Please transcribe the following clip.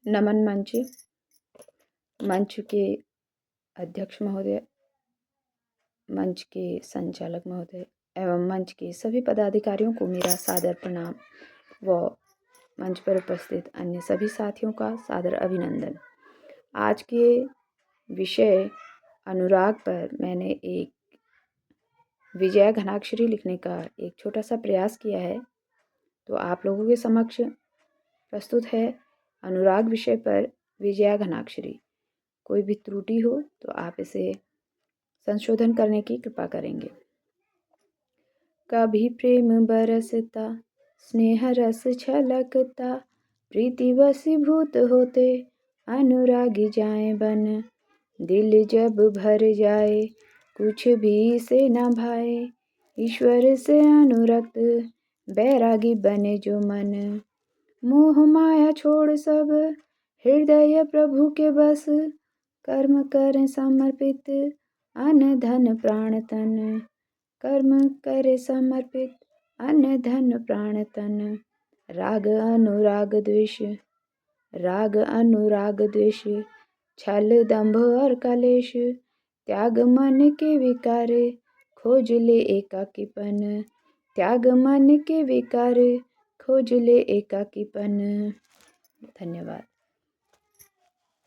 नमन मंच, मंच के अध्यक्ष महोदय, मंच के संचालक महोदय एवं मंच के सभी पदाधिकारियों को मेरा सादर प्रणाम व मंच पर उपस्थित अन्य सभी साथियों का सादर अभिनंदन। आज के विषय अनुराग पर मैंने एक विजया घनाक्षरी लिखने का एक छोटा सा प्रयास किया है, तो आप लोगों के समक्ष प्रस्तुत है अनुराग विषय पर विजया घनाक्षरी। कोई भी त्रुटि हो तो आप इसे संशोधन करने की कृपा करेंगे। कभी प्रेम बरसता, स्नेह रस छलकता, प्रीति वशीभूत होते अनुरागी जाए बन। दिल जब भर जाए कुछ भी से न भाए, ईश्वर से अनुरक्त बैरागी बने जो मन। मोह माया छोड़ सब हृदय प्रभु के बस, कर्म करें समर्पित अन्न धन प्राण तन। कर्म करे समर्पित अन्न धन प्राण तन। राग अनुराग द्वेष, छल दंभ और कलेश, त्याग मन के विकार खोज ले एकाकीपन। त्याग मन के विकार खोज ले एकाकीपन। धन्यवाद।